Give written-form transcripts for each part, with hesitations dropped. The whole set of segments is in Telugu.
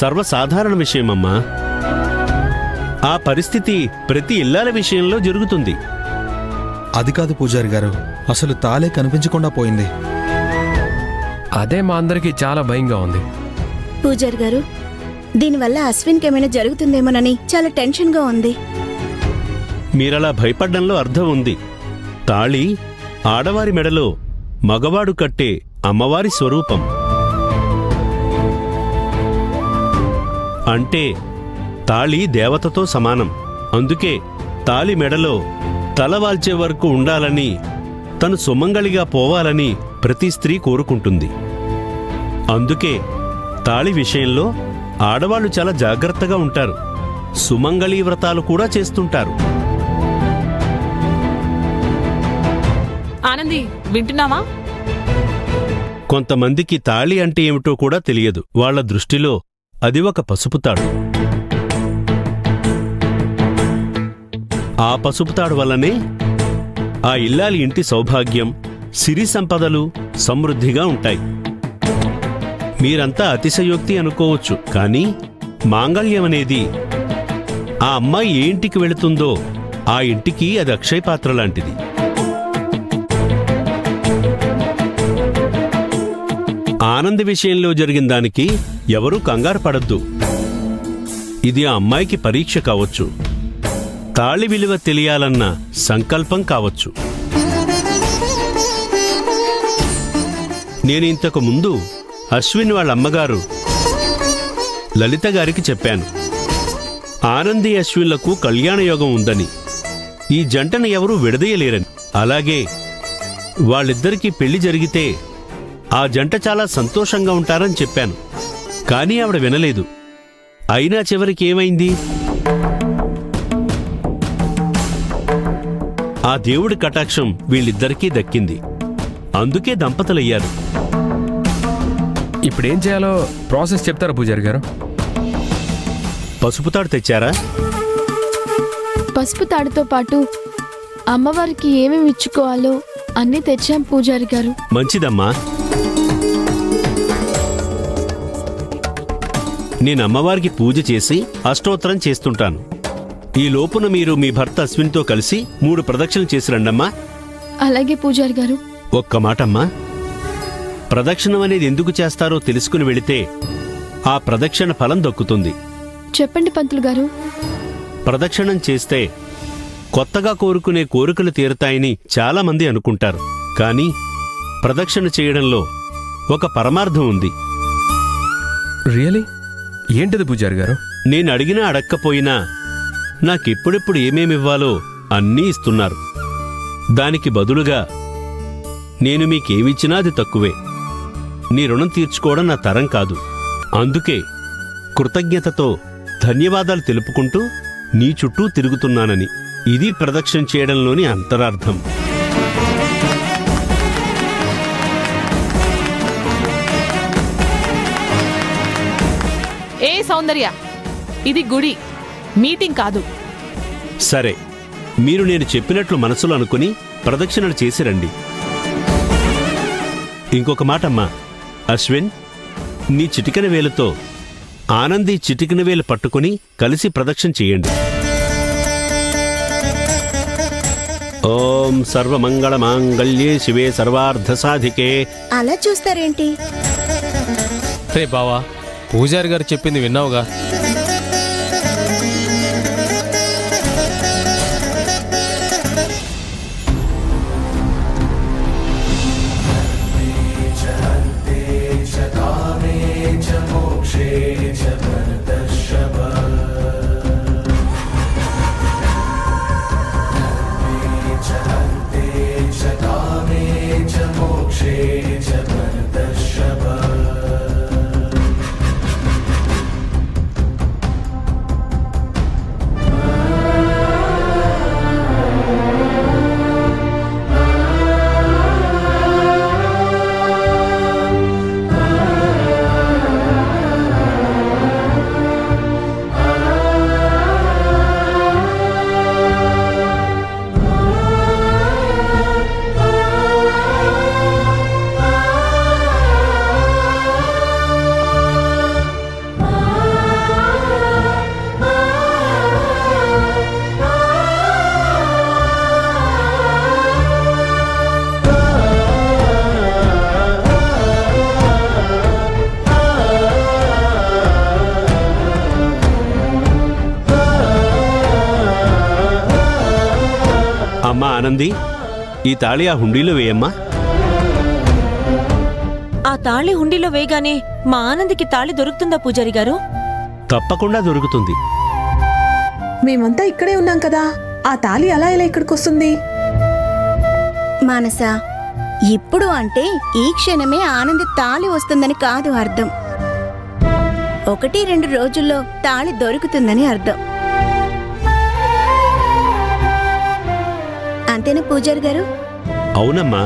సర్వసాధారణ విషయమమ్మా. ఆ పరిస్థితి ప్రతి ఇల్లాల విషయంలో జరుగుతుంది. అది కాదు పూజారి గారు, అసలు తాళే కనిపించకుండా పోయింది. అదే మా అందరికీ చాలా భయంగా ఉంది. పూజారి గారు, దీనివల్ల అశ్విన్కి ఏమైనా జరుగుతుందేమోనని చాలా టెన్షన్గా ఉంది. మీరలా భయపడ్డంలో అర్థం ఉంది. తాళి ఆడవారి మెడలో మగవాడు కట్టే అమ్మవారి స్వరూపం. అంటే తాళి దేవతతో సమానం. అందుకే తాళి మెడలో తలవాల్చే వరకు ఉండాలని, తను సుమంగళిగా పోవాలని ప్రతి స్త్రీ కోరుకుంటుంది. అందుకే తాళి విషయంలో ఆడవాళ్లు చాలా జాగ్రత్తగా ఉంటారు. సుమంగళీ వ్రతాలు కూడా చేస్తుంటారు. ఆనంది, వింటున్నావా? కొంతమందికి తాళి అంటే ఏమిటో కూడా తెలియదు. వాళ్ల దృష్టిలో అది ఒక పసుపుతాడు. ఆ పసుపుతాడు వల్లనే ఆ ఇల్లాలి ఇంటి సౌభాగ్యం, సిరి సంపదలు సమృద్ధిగా ఉంటాయి. మీరంతా అతిశయోక్తి అనుకోవచ్చు, కానీ మాంగళ్యమనేది ఆ అమ్మాయి ఏ ఇంటికి వెళుతుందో ఆ ఇంటికి అది అక్షయపాత్ర లాంటిది. ఆనంద్ విషయంలో జరిగిన దానికి ఎవరూ కంగారు పడద్దు. ఇది ఆ అమ్మాయికి పరీక్ష కావచ్చు, తాళి విలువ తెలియాలన్న సంకల్పం కావచ్చు. నేను ఇంతకు ముందు అశ్విన్ వాళ్ళ అమ్మగారు లలిత గారికి చెప్పాను, ఆనంది అశ్విన్లకు కళ్యాణయోగం ఉందని, ఈ జంటను ఎవరూ విడదీయలేరని. అలాగే వాళ్ళిద్దరికీ పెళ్లి జరిగితే ఆ జంట చాలా సంతోషంగా ఉంటారని చెప్పాను. కానీ ఆవిడ వినలేదు. అయినా చివరికి ఏమైంది? ఆ దేవుడి కటాక్షం వీళ్ళిద్దరికీ దక్కింది. అందుకే దంపతులయ్యారు. ఇప్పుడేం చేయాలో ప్రాసెస్ చెప్తారా పూజారి గారు? పసుపుతాడు తెచ్చారా? పసుపు తాడుతో పాటు అమ్మవారికి ఏమేమి ఇచ్చుకోవాలో అన్నీ తెచ్చాం పూజారి గారు. మంచిదమ్మా. నేను అమ్మవారికి పూజ చేసి అష్టోత్తరం చేస్తుంటాను. ఈ లోపున మీరు మీ భర్త అశ్విన్తో కలిసి 3 ప్రదక్షిణలు చేసి రండమ్మా. అలాగే పూజారి గారు. ఒక్క మాటమ్మా, ప్రదక్షిణం అనేది ఎందుకు చేస్తారో తెలుసుకుని వెళితే ఆ ప్రదక్షిణ ఫలం దక్కుతుంది. చెప్పండి పంతులు గారు. ప్రదక్షిణం చేస్తే కొత్తగా కోరుకునే కోరికలు తీరుతాయని చాలామంది అనుకుంటారు. కానీ ప్రదక్షిణ చేయడంలో ఒక పరమార్థం ఉంది. రియలీ? ఏంటిది పూజారి గారు? నేను అడిగినా అడక్కపోయినా నాకెప్పుడెప్పుడు ఏమేమివ్వాలో అన్నీ ఇస్తున్నారు. దానికి బదులుగా నేను మీకేమిచ్చినా అది తక్కువే. నీ రుణం తీర్చుకోవడం నా తరం కాదు. అందుకే కృతజ్ఞతతో ధన్యవాదాలు తెలుపుకుంటూ నీ చుట్టూ తిరుగుతున్నానని. ఇది ప్రదక్షిణ చేయడంలోని అంతరార్థం. ఏ సౌందర్య, ఇది గుడి, మీటింగ్ కాదు. సరే, మీరు నేను చెప్పినట్లు మనసులో అనుకుని ప్రదక్షిణలు చేసి రండి. ఇంకొక మాటమ్మా, అశ్విన్, నీ చిటికెన వేలుతో ఆనంది చిటికెన వేలు పట్టుకుని కలిసి ప్రదక్షిణ చేయండి. ఓం సర్వమంగళమాంగళ్యే శివే సర్వార్థసాధికే. అలా చూస్తారేంటి? రే బావా, పూజారి గారు చెప్పింది విన్నావుగా? అమ్మా ఆనంది, ఈ తాళి ఆ హుండీలో వేయమ్మా. ఆ తాళి హుండీలో వేయగానే మా ఆనందికి తాళి దొరుకుతుందా పూజారి గారు? తప్పకుండా దొరుకుతుంది. మేమంతా ఇక్కడే ఉన్నాం కదా, ఆ తాళి అలా ఎలా ఇక్కడికొస్తుంది? మానస, ఇప్పుడు అంటే ఈ క్షణమే ఆనంది తాళి వస్తుందని కాదు అర్థం. 1-2 రోజుల్లో తాళి దొరుకుతుందని అర్థం. అంతేనా పూజారి గారు? అవునమ్మా,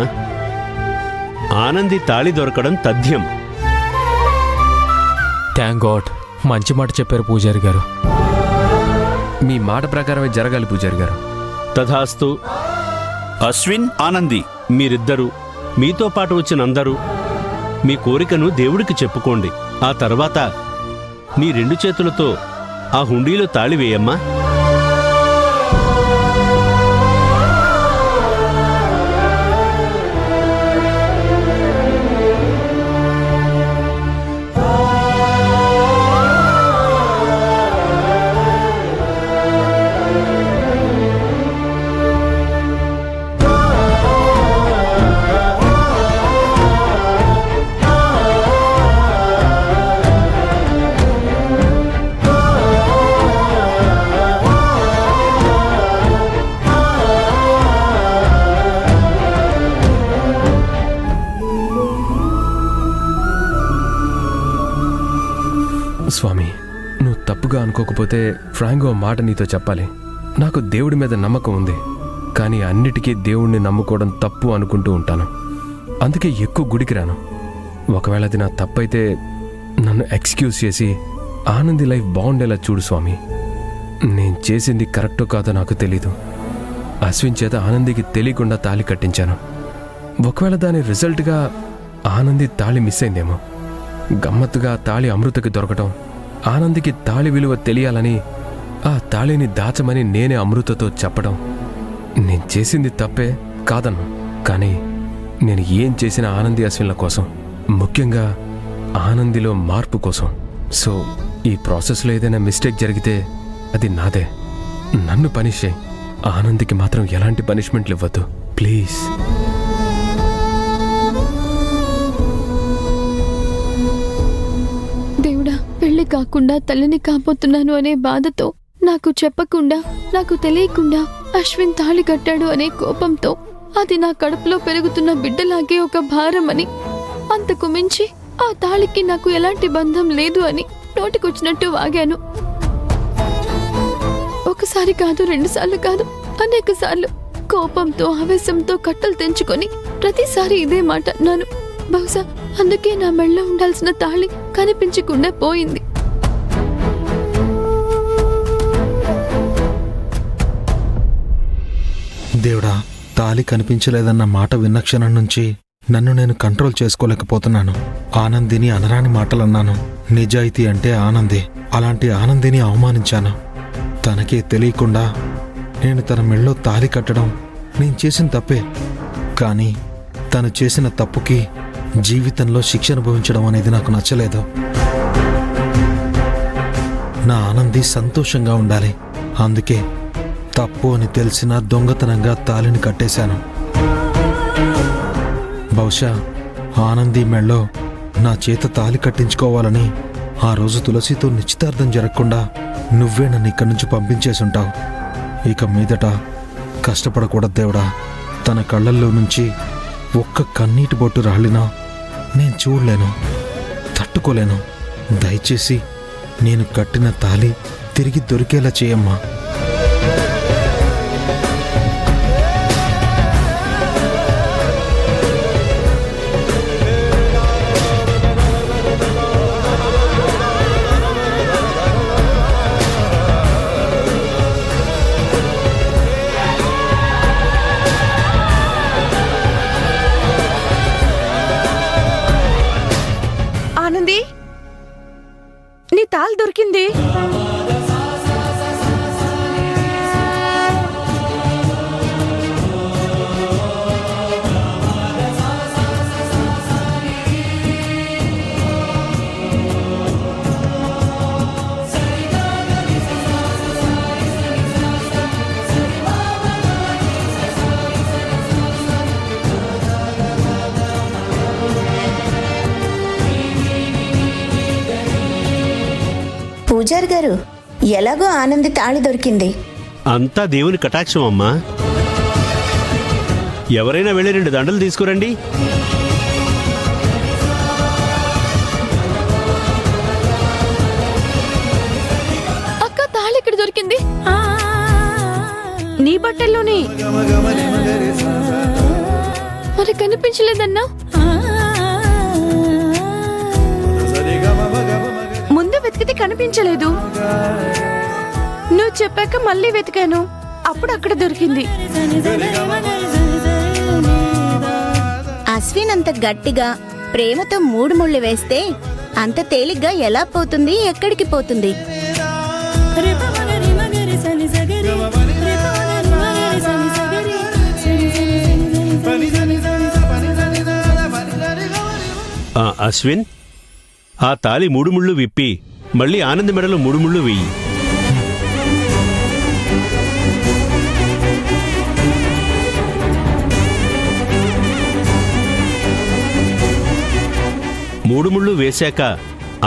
ఆనంది తాళి దొరకడం తథ్యం. థ్యాంక్ గాడ్, మంచి మాట చెప్పారు పూజారి గారు. మీ మాట ప్రకారమే జరగాలి పూజారి గారు. తథాస్తు. అశ్విన్, ఆనంది, మీరిద్దరూ, మీతో పాటు వచ్చిన అందరూ మీ కోరికను దేవుడికి చెప్పుకోండి. ఆ తర్వాత నీ 2 చేతులతో ఆ హుండీలో తాళి వేయమ్మా. స్వామి, నువ్వు తప్పుగా అనుకోకపోతే ఫ్రాంక్ ఓ మాట నీతో చెప్పాలి. నాకు దేవుడి మీద నమ్మకం ఉంది, కానీ అన్నిటికీ దేవుణ్ణి నమ్ముకోవడం తప్పు అనుకుంటూ ఉంటాను. అందుకే ఎక్కువ గుడికి రాను. ఒకవేళ అది నా తప్పైతే నన్ను ఎక్స్క్యూజ్ చేసి ఆనంది లైఫ్ బాగుండేలా చూడు స్వామి. నేను చేసింది కరెక్టో కాదో నాకు తెలీదు. అశ్విన్ చేత ఆనందికి తెలియకుండా తాళి కట్టించాను. ఒకవేళ దాని రిజల్ట్గా ఆనంది తాళి మిస్ అయిందేమో. గమ్మత్తుగా తాళి అమృతకి దొరకటం, ఆనందికి తాళి విలువ తెలియాలని ఆ తాళిని దాచమని నేనే అమృతతో చెప్పడం. నేను చేసింది తప్పే కాదన్ను, కానీ నేను ఏం చేసిన ఆనంది అశ్విన్ల కోసం, ముఖ్యంగా ఆనందిలో మార్పు కోసం. సో ఈ ప్రాసెస్లో ఏదైనా మిస్టేక్ జరిగితే అది నాదే. నన్ను పనిష్ చేయి, ఆనందికి మాత్రం ఎలాంటి పనిష్మెంట్లు ఇవ్వద్దు ప్లీజ్. దేవుడా, పెళ్లి కాకుండా తల్లిని కాబోతున్నాను అనే బాధతో, నాకు చెప్పకుండా నాకు తెలియకుండా అశ్విన్ తాళి కట్టాడు అనే కోపంతో, అది నా కడుపులో పెరుగుతున్న బిడ్డలాగే ఒక భారమని, అంతకు మించి ఆ తాళికి నాకు ఎలాంటి బంధం లేదు అని నోటికొచ్చినట్టు వాగాను. ఒకసారి కాదు, 2 సార్లు కాదు, అనేక సార్లు కోపంతో ఆవేశంతో కట్టలు తెంచుకొని ప్రతిసారి ఇదే మాట అన్నాను. బహుశా అందుకే నా మెళ్ళలో ఉండాల్సిన తాళి కనిపించకుండా పోయింది. దేవుడా, తాళి కనిపించలేదన్న మాట విన్న క్షణం నుంచి నన్ను నేను కంట్రోల్ చేసుకోలేకపోతున్నాను. ఆనందిని అనరాని మాటలన్నాను. నిజాయితీ అంటే ఆనంది. అలాంటి ఆనందిని అవమానించాను. తనకే తెలియకుండా నేను తన మెళ్ళో తాళి కట్టడం నేను చేసిన తప్పే. కానీ తను చేసిన తప్పుకి జీవితంలో శిక్ష అనుభవించడం అనేది నాకు నచ్చలేదు. నా ఆనంది సంతోషంగా ఉండాలి. అందుకే తప్పు అని తెలిసిన దొంగతనంగా తాళిని కట్టేశాను. బహుశా ఆనంది మెళ్ళో నా చేత తాళి కట్టించుకోవాలని ఆ రోజు తులసితో నిశ్చితార్థం జరగకుండా నువ్వే నన్ను ఇక్కడి నుంచి పంపించేసుంటావు. ఇక మీదట కష్టపడకూడదు దేవుడా. తన కళ్ళల్లో నుంచి ఒక్క కన్నీటి బొట్టు రాలినా నేను చూడలేను, తట్టుకోలేను. దయచేసి నేను కట్టిన తాళి తిరిగి దొరికేలా చేయమ్మా. ఆనంది, నీ తాళి దొరికింది. పూజారి గారు, ఎలాగో ఆనంది తాళి దొరికింది. అంతా దేవుని కటాక్షం అమ్మా. ఎవరైనా వెళ్ళి 2 దండలు తీసుకురండి. అక్క తాళి ఎక్కడ దొరికింది? నీ బట్టల్లోనే. మరి కనిపించలేదన్నా? ముందు వెతికితే కనిపించలేదు. నువ్వు చెప్పాక మళ్ళీ వెతికాను, అప్పుడు అక్కడ దొరికింది. అశ్విన్ అంత గట్టిగా ప్రేమతో 3 ముళ్ళు వేస్తే అంత తేలిగ్గా ఎలా పోతుంది, ఎక్కడికి పోతుంది? అశ్విన్, ఆ తాలి 3 ముళ్ళు విప్పి మళ్ళీ ఆనంద్ మెడలో 3 ముళ్ళు వెయ్యి. మూడు ముళ్ళు వేశాక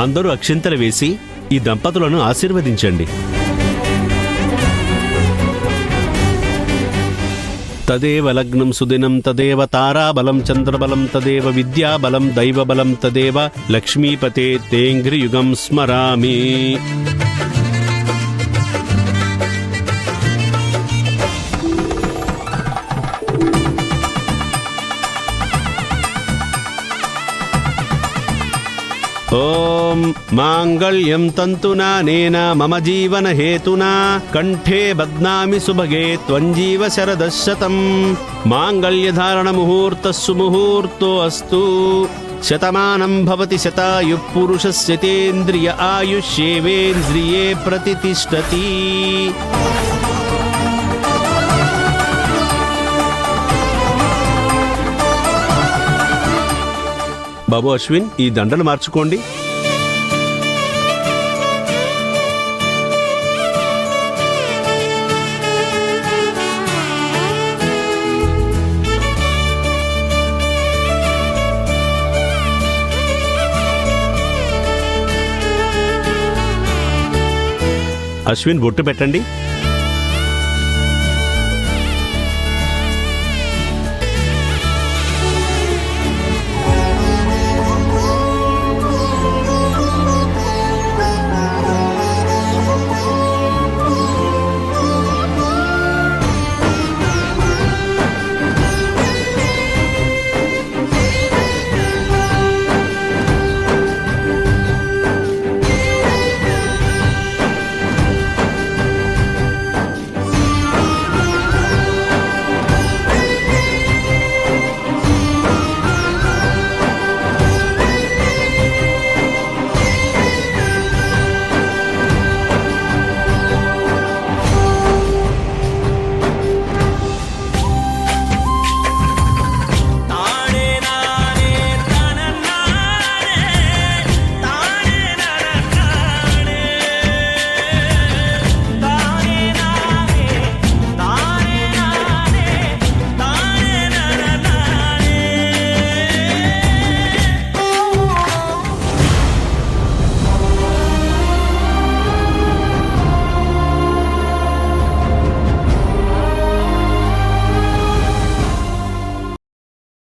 అందరూ అక్షింతలు వేసి ఈ దంపతులను ఆశీర్వదించండి. తదేవ లగ్నం సుదినం తదేవ తారాబలం చంద్రబలం తదేవ విద్యాబలం దైవబలం తదేవ లక్ష్మీపతే తేంఘ్రియుగం స్మరామి. ఓం మాంగళ్యం తంతునా నేన మమ జీవన హేతునా కంఠే బధ్నామి సుభగే త్వంజీవ శరదశతం. మాంగళ్యధారణ ముహూర్తస్సు ముహూర్తో అస్తు. శతమానం భవతి శతాయు పురుషస్య తేంద్రియ ఆయుష్యేవేంద్రియే ప్రతితిష్టతి. బాబు అశ్విన్, ఈ దండలు మార్చుకోండి. అశ్విన్, బొట్టు పెట్టండి.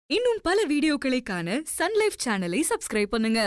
இன்னும் பல வீடியோக்களை காண சன் லைஃப் சேனலை சப்ஸ்கிரைப் பண்ணுங்க.